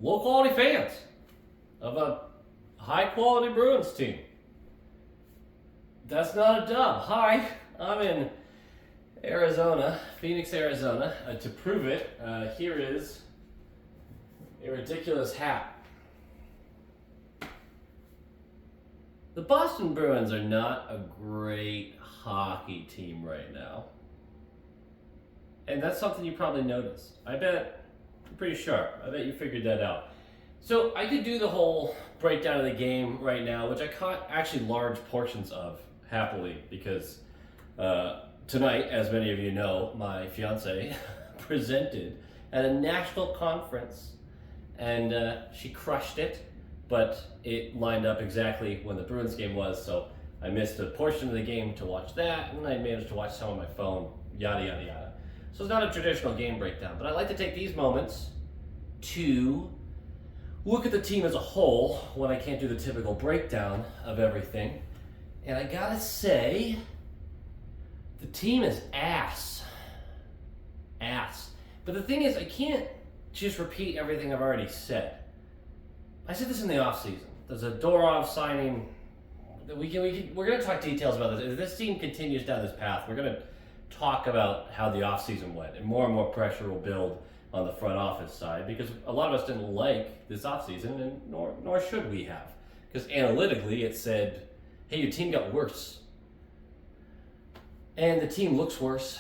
low-quality fans of a high-quality Bruins team. That's not a dub. Hi, I'm in Arizona, Phoenix, Arizona. To prove it, here is a ridiculous hat. The Boston Bruins are not a great hockey team right now. And that's something you probably noticed. I bet you're pretty sharp. I bet you figured that out. So I could do the whole breakdown of the game right now, which I caught actually large portions of, happily, because tonight, as many of you know, my fiance presented at a national conference, and she crushed it. But it lined up exactly when the Bruins game was, so I missed a portion of the game to watch that, and I managed to watch some on my phone, yada, yada, yada. So it's not a traditional game breakdown, but I like to take these moments to look at the team as a whole when I can't do the typical breakdown of everything. And I gotta say, the team is ass. Ass. But the thing is, I can't just repeat everything I've already said. I said this in the offseason. There's a Dorov signing. We're going to talk details about this. If this team continues down this path, we're going to talk about how the offseason went, and more pressure will build on the front office side, because a lot of us didn't like this offseason, and nor should we have. Because analytically it said, hey, your team got worse. And the team looks worse.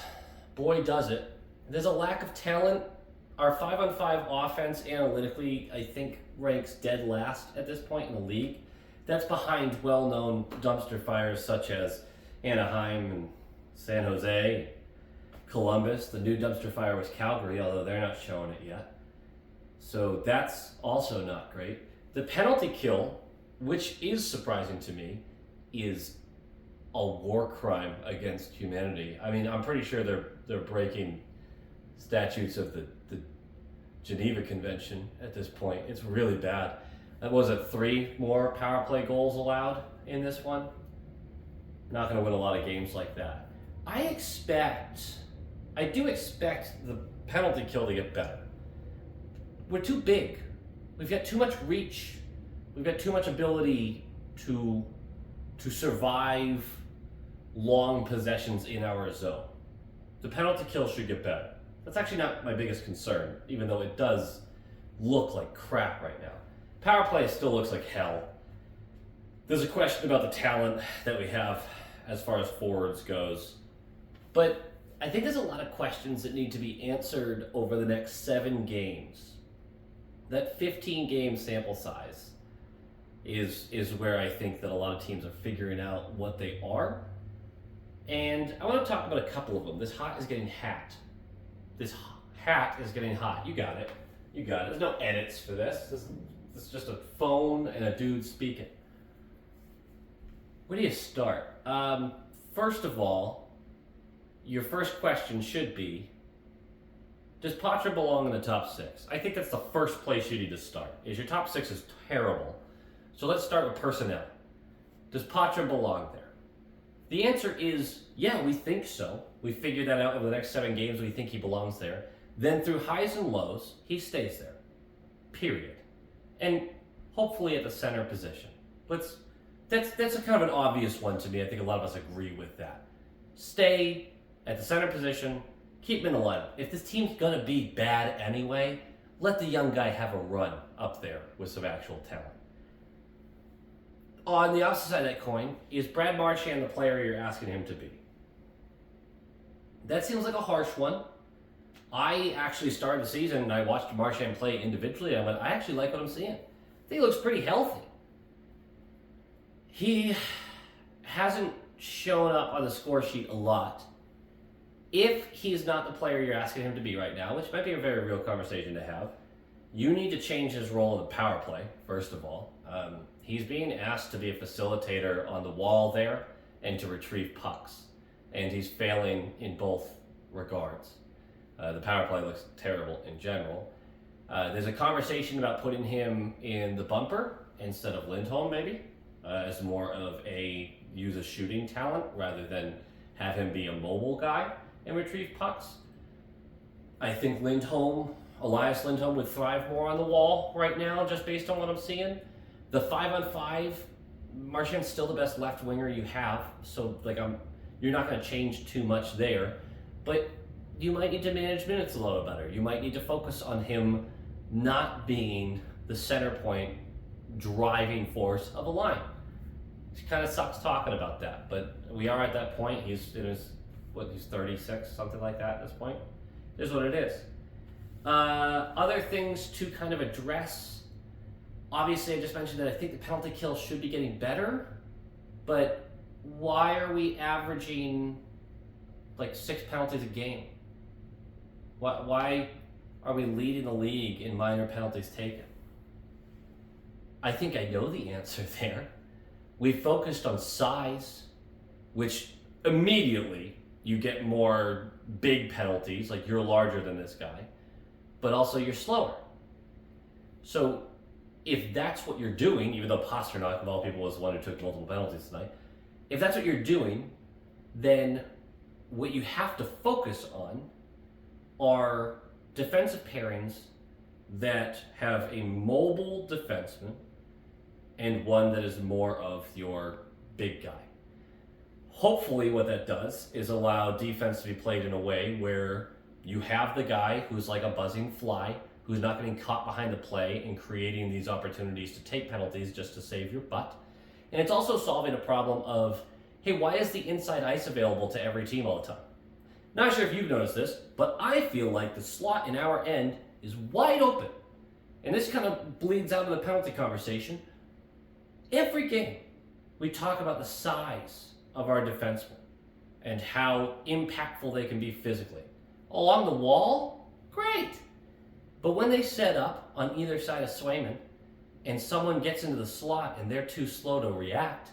Boy, does it. There's a lack of talent. Our 5-on-5 offense analytically, I think, ranks dead last at this point in the league. That's behind well-known dumpster fires such as Anaheim and San Jose, Columbus. The new dumpster fire was Calgary, although they're not showing it yet. So that's also not great. The penalty kill, which is surprising to me, is a war crime against humanity. I mean, I'm pretty sure they're breaking statutes of the Geneva Convention at this point. It's really bad. Was it 3 more power play goals allowed in this one? Not going to win a lot of games like that. I do expect the penalty kill to get better. We're too big. We've got too much reach. We've got too much ability to survive long possessions in our zone. The penalty kill should get better. That's actually not my biggest concern, even though it does look like crap right now. Power play still looks like hell. There's a question about the talent that we have as far as forwards goes. But I think there's a lot of questions that need to be answered over the next 7 games. That 15-game sample size is where I think that a lot of teams are figuring out what they are. And I want to talk about a couple of them. This hot is getting hat. This hat is getting hot. You got it. You got it. There's no edits for this. This is just a phone and a dude speaking. Where do you start? First of all, your first question should be, does Poitras belong in the top 6? I think that's the first place you need to start. Your top 6 is terrible. So let's start with personnel. Does Poitras belong there? The answer is, yeah, we think so. We figured that out over the next 7 games. We think he belongs there. Then through highs and lows, he stays there. Period. And hopefully at the center position. That's a kind of an obvious one to me. I think a lot of us agree with that. Stay at the center position. Keep him in the lineup. If this team's going to be bad anyway, let the young guy have a run up there with some actual talent. On the opposite side of that coin, is Brad Marchand the player you're asking him to be? That seems like a harsh one. I actually started the season and I watched Marchand play individually. I went, I actually like what I'm seeing. I think he looks pretty healthy. He hasn't shown up on the score sheet a lot. If he's not the player you're asking him to be right now, which might be a very real conversation to have, you need to change his role in the power play, first of all. He's being asked to be a facilitator on the wall there and to retrieve pucks. And he's failing in both regards. The power play looks terrible in general. There's a conversation about putting him in the bumper instead of Lindholm, maybe, as more of a use a shooting talent rather than have him be a mobile guy and retrieve pucks. I think Lindholm Elias Lindholm would thrive more on the wall right now, just based on what I'm seeing. The 5-on-5, Marchand's still the best left winger you have, so you're not going to change too much there. But you might need to manage minutes a little better. You might need to focus on him not being the center point driving force of a line. It kind of sucks talking about that, but we are at that point. He's 36, something like that at this point. It is what it is. Other things to kind of address. Obviously, I just mentioned that I think the penalty kill should be getting better, but why are we averaging like 6 penalties a game? Why are we leading the league in minor penalties taken? I think I know the answer there. We focused on size, which immediately you get more big penalties, like you're larger than this guy, but also you're slower. So if that's what you're doing, even though Pasternak of all people was the one who took multiple penalties tonight, if that's what you're doing, then what you have to focus on are defensive pairings that have a mobile defenseman and one that is more of your big guy. Hopefully what that does is allow defense to be played in a way where you have the guy who's like a buzzing fly, who's not getting caught behind the play and creating these opportunities to take penalties just to save your butt. And it's also solving a problem of, hey, why is the inside ice available to every team all the time? Not sure if you've noticed this, but I feel like the slot in our end is wide open. And this kind of bleeds out of the penalty conversation. Every game, we talk about the size of our defensemen and how impactful they can be physically. Along the wall, great. But when they set up on either side of Swayman and someone gets into the slot and they're too slow to react,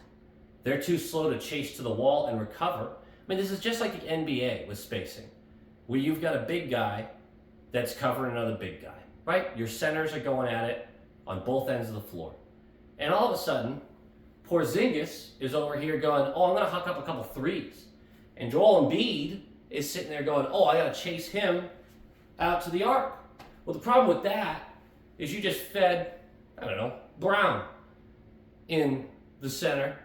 they're too slow to chase to the wall and recover. I mean, this is just like the NBA with spacing, where you've got a big guy that's covering another big guy, right? Your centers are going at it on both ends of the floor. And all of a sudden, Porzingis is over here going, oh, I'm going to huck up a couple threes. And Joel Embiid is sitting there going, oh, I got to chase him out to the arc. Well, the problem with that is you just fed, Brown in the center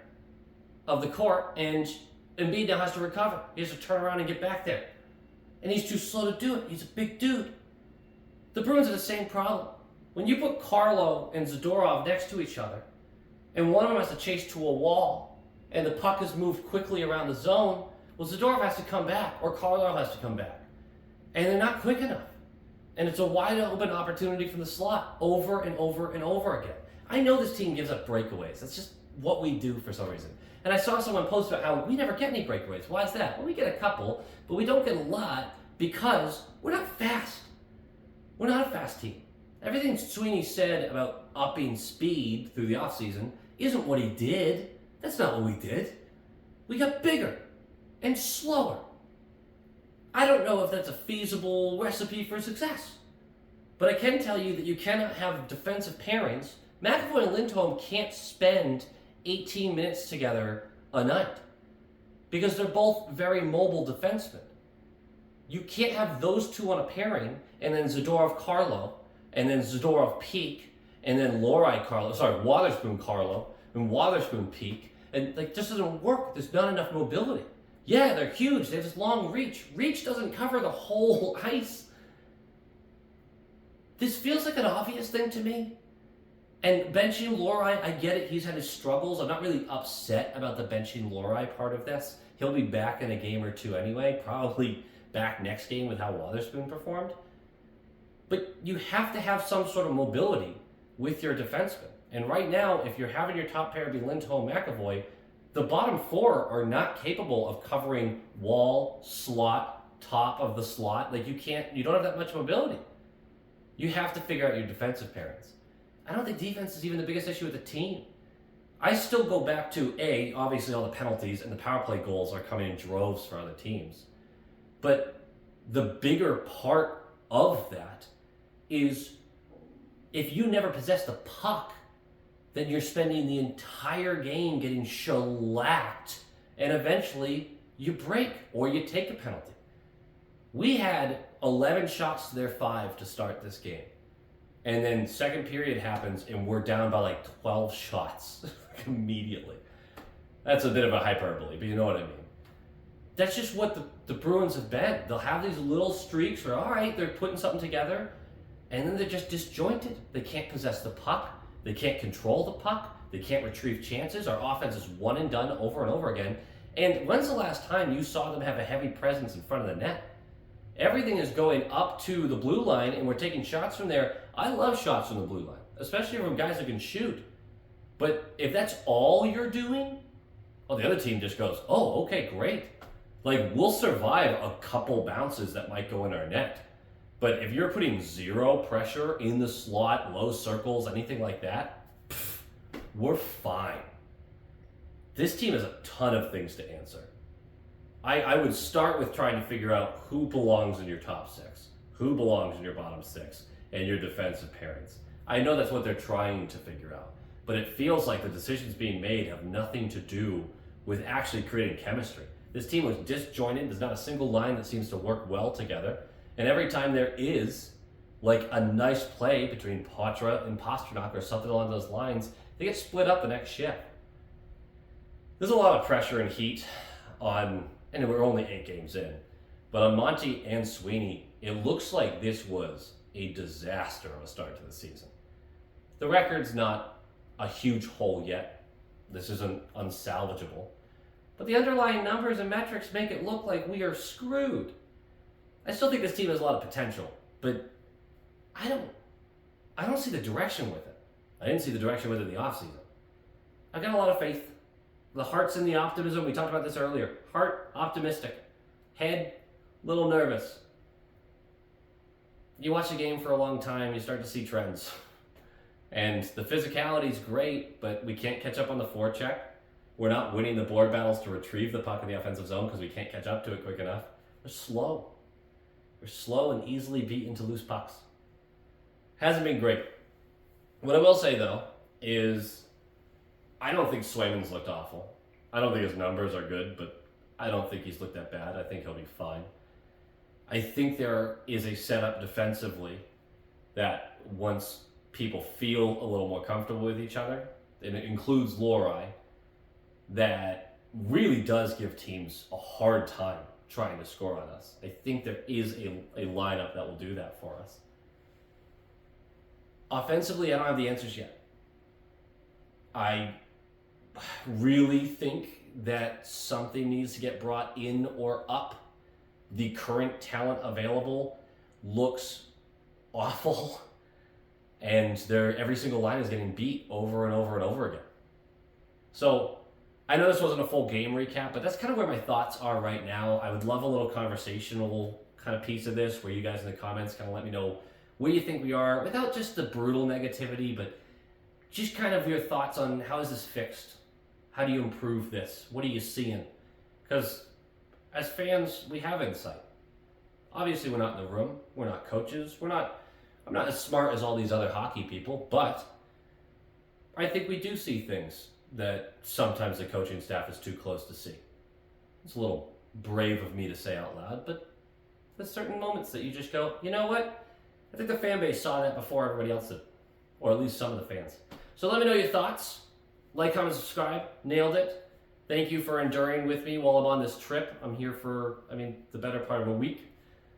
of the court, and Embiid now has to recover. He has to turn around and get back there. And he's too slow to do it. He's a big dude. The Bruins have the same problem. When you put Carlo and Zadorov next to each other, and one of them has to chase to a wall, and the puck is moved quickly around the zone, well, Zadorov has to come back, or Carlo has to come back. And they're not quick enough. And it's a wide open opportunity from the slot over and over and over again. I know this team gives up breakaways. That's just what we do for some reason. And I saw someone post about how we never get any breakaways. Why is that? Well, we get a couple, but we don't get a lot because we're not fast. We're not a fast team. Everything Sweeney said about upping speed through the offseason isn't what he did. That's not what we did. We got bigger and slower. I don't know if that's a feasible recipe for success. But I can tell you that you cannot have defensive pairings. McAvoy and Lindholm can't spend 18 minutes together a night because they're both very mobile defensemen. You can't have those two on a pairing and then Zadorov-Carlo and then Zadorov-Peak and then Wotherspoon-Carlo and Wotherspoon-Peak. And just doesn't work. There's not enough mobility. Yeah, they're huge. They have this long reach. Reach doesn't cover the whole ice. This feels like an obvious thing to me. And benching Lohrei, I get it. He's had his struggles. I'm not really upset about the benching Lohrei part of this. He'll be back in a game or two anyway. Probably back next game with how Wotherspoon performed. But you have to have some sort of mobility with your defenseman. And right now, if you're having your top pair be Lindholm, McAvoy, the bottom four are not capable of covering wall, slot, top of the slot. You don't have that much mobility. You have to figure out your defensive pairings. I don't think defense is even the biggest issue with the team. I still go back to, obviously all the penalties and the power play goals are coming in droves for other teams. But the bigger part of that is if you never possess the puck, then you're spending the entire game getting shellacked, and eventually you break or you take a penalty. We had 11 shots to their 5 to start this game. And then second period happens and we're down by like 12 shots immediately. That's a bit of a hyperbole, but you know what I mean. That's just what the Bruins have been. They'll have these little streaks where, all right, they're putting something together, and then they're just disjointed. They can't possess the puck. They can't control the puck. They can't retrieve chances. Our offense is one and done over and over again. And when's the last time you saw them have a heavy presence in front of the net? Everything is going up to the blue line, and we're taking shots from there. I love shots from the blue line, especially from guys who can shoot. But if that's all you're doing, well, the other team just goes, oh, okay, great. Like, we'll survive a couple bounces that might go in our net. But if you're putting zero pressure in the slot, low circles, anything like that, we're fine. This team has a ton of things to answer. I would start with trying to figure out who belongs in your top 6, who belongs in your bottom 6, and your defensive pairings. I know that's what they're trying to figure out, but it feels like the decisions being made have nothing to do with actually creating chemistry. This team was disjointed. There's not a single line that seems to work well together. And every time there is like a nice play between Poitras and Pastrnak or something along those lines, they get split up the next shift. There's a lot of pressure and heat on, and we're only 8 games in, but on Monty and Sweeney, it looks like this was a disaster of a start to the season. The record's not a huge hole yet. This isn't unsalvageable. But the underlying numbers and metrics make it look like we are screwed. I still think this team has a lot of potential, but I don't see the direction with it. I didn't see the direction with it in the offseason. I've got a lot of faith. The heart's in the optimism. We talked about this earlier. Heart, optimistic. Head, little nervous. You watch a game for a long time, you start to see trends. And the physicality is great, but we can't catch up on the forecheck. We're not winning the board battles to retrieve the puck in the offensive zone because we can't catch up to it quick enough. We're slow. We're slow and easily beaten to loose pucks. Hasn't been great. What I will say, though, is I don't think Swayman's looked awful. I don't think his numbers are good, but I don't think he's looked that bad. I think he'll be fine. I think there is a setup defensively that once people feel a little more comfortable with each other, and it includes Lorei, that really does give teams a hard time trying to score on us. I think there is a lineup that will do that for us. Offensively, I don't have the answers yet. I really think that something needs to get brought in or up. The current talent available looks awful, and every single line is getting beat over and over and over again. So I know this wasn't a full game recap, but that's kind of where my thoughts are right now. I would love a little conversational kind of piece of this where you guys in the comments kind of let me know where you think we are without just the brutal negativity, but just kind of your thoughts on how is this fixed? How do you improve this? What are you seeing? Because as fans, we have insight. Obviously, we're not in the room. We're not coaches. I'm not as smart as all these other hockey people, but I think we do see things that sometimes the coaching staff is too close to see. It's a little brave of me to say out loud, but there's certain moments that you just go, you know what? I think the fan base saw that before everybody else did, or at least some of the fans. So let me know your thoughts. Like, comment, subscribe. Nailed it. Thank you for enduring with me while I'm on this trip. I'm here for, the better part of a week.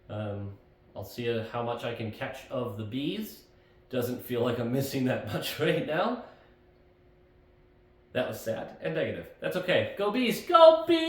I'll see how much I can catch of the bees. Doesn't feel like I'm missing that much right now. That was sad and negative. That's okay. Go bees! Go bees!